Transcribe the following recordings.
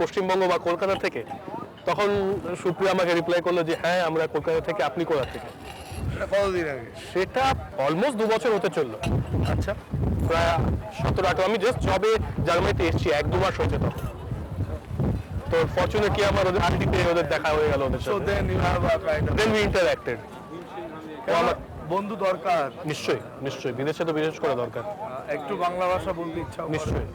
পশ্চিমবঙ্গ বা কলকাতা থেকে, তখন সুপ্রিয়া আমাকে রিপ্লাই করলো যে হ্যাঁ আমরা কলকাতা থেকে, আপনি কোথা থেকে? কতদিন আগে? সেটা অলমোস্ট 2 বছর হতে চললো, আচ্ছা, প্রায় 17-18। আমি জাস্ট জবে জার্মানিতে এসেছি, 1-2 মাস হয়েছে তখন। তো ফরচুনেটলি আমার ওদের আন্টিতে ওদের দেখা হয়ে গেল ওদের so সাথে। then you have a kind of then we interacted. বন্ধু দরকার, নিশ্চয়ই নিশ্চয়ই, বিদেশে তো বিশেষ করে দরকার। একটু বাংলা ভাষা বলতে ইচ্ছা করে। নিশ্চয়ই।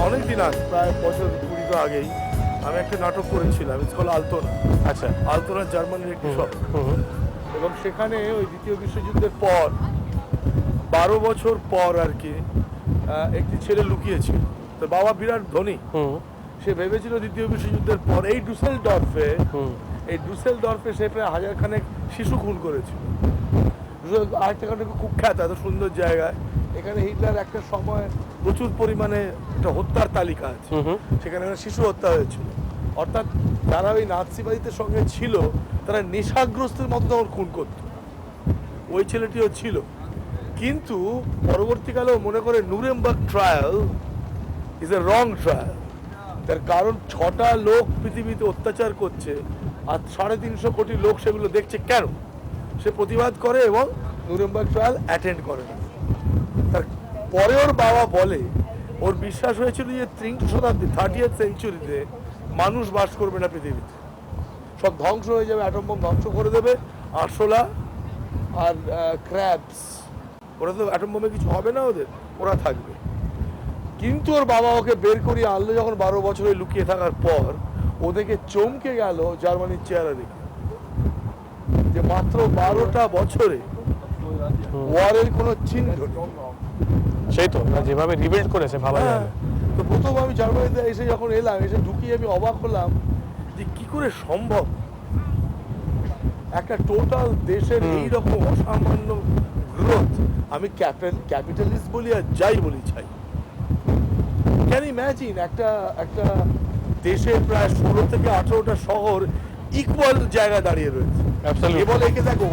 অনেকদিন আগে, প্রায় বছর 20 তো আগেই আমি একটা নাটক করেছিলাম, ইটস কল আলতোনা। আচ্ছা। আলতোনা জার্মানির একটি শহর, এবং সেখানে ওই দ্বিতীয় বিশ্বযুদ্ধের পর 12 বছর পর আর কি একটি ছেলে লুকিয়েছিল। তো বাবা বিরাট ধনী, সে ভেবেছিল দ্বিতীয় বিশ্বযুদ্ধের পর এই ডুসেলডর্ফে সে প্রায় 1000 খানেক শিশু খুন করেছিল। আরেকটা কুখ্যাত, এত সুন্দর জায়গায়, এখানে হিটলার একটা সময় প্রচুর পরিমাণে একটা হত্যার তালিকা আছে, সেখানে শিশু হত্যা হয়েছিল। অর্থাৎ যারা ওই নাৎসিবাদীদের সঙ্গে ছিল তারা নেশাগ্রস্তের মতো তখন খুন করত। ওই ছেলেটিও ছিল, কিন্তু পরবর্তীকালেও মনে করে Nuremberg trial is a wrong trial. তার কারণ 6টা লোক পৃথিবীতে অত্যাচার করছে আর 350 কোটি লোক সেগুলো দেখছে, কেন? সে প্রতিবাদ করে এবং নুরেমবার্গ ট্রায়াল অ্যাটেন্ড করে না। তার পরে ওর বাবা বলে ওর বিশ্বাস হয়েছিল যে 30 শতাব্দী 30th সেঞ্চুরিতে মানুষ বাস করবে না পৃথিবীতে, সব ধ্বংস হয়ে যাবে, অ্যাটম বোম ধ্বংস করে দেবে, আরশোলা আর ক্র্যাবস, ওরা তো অ্যাটম বোমে কিছু হবে না, ওরা থাকবে। কিন্তু ওর বাবা ওকে বের করিয়ে আনলো যখন 12 বছরে লুকিয়ে থাকার পর, ওদেরকে চমকে গেল জার্মানির চেহারা দেখে, যে মাত্র 12টা বছরে ওয়ারের কোনো চিহ্ন নেই। সেই তো যেভাবে রিবিল্ড করেছে ভাবা যায় না। তো প্রথম আমি জার্মানিতে এসে যখন এলাম, এসে ঢুকিয়ে আমি অবাক হলাম যে কি করে সম্ভব একটা টোটাল দেশের এইরকম অসামান্য গ্রোথ। আমি ক্যাপিটালিস্ট বলি আর যাই বলি চাই, ক্যান ইম্যাজিন একটা দেশের প্রায় 16 থেকে 18টা শহর ইকুয়াল জায়গায় দাঁড়িয়ে রয়েছে। এবার একে দেখো,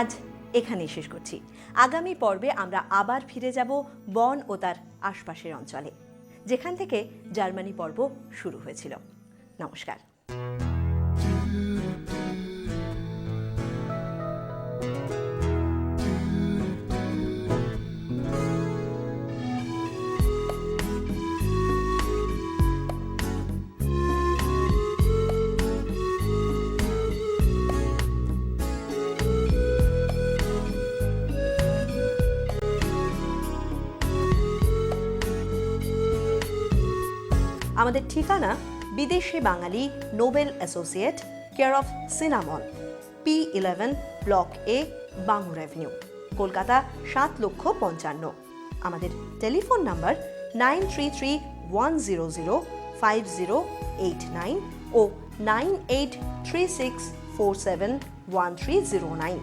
আজ এখানেই শেষ করছি। আগামী পর্বে আমরা আবার ফিরে যাব বন ও তার আশপাশের অঞ্চলে, যেখান থেকে জার্মানি পর্ব শুরু হয়েছিল। নমস্কার। আমাদের ঠিকানা বিদেশে Bangali Nobel associate, care of cinnamon, P11 block A, Bangur avenue, Kolkata ৭,৫০,০০০। আমাদের টেলিফোন নাম্বার 9331005089 ও 9836471309।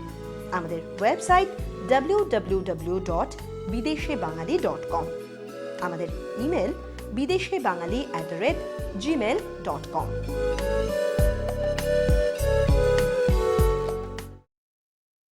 আমাদের ওয়েবসাইট www.bideshebangali.com। আমাদের ইমেল bideshebangali@gmail.com।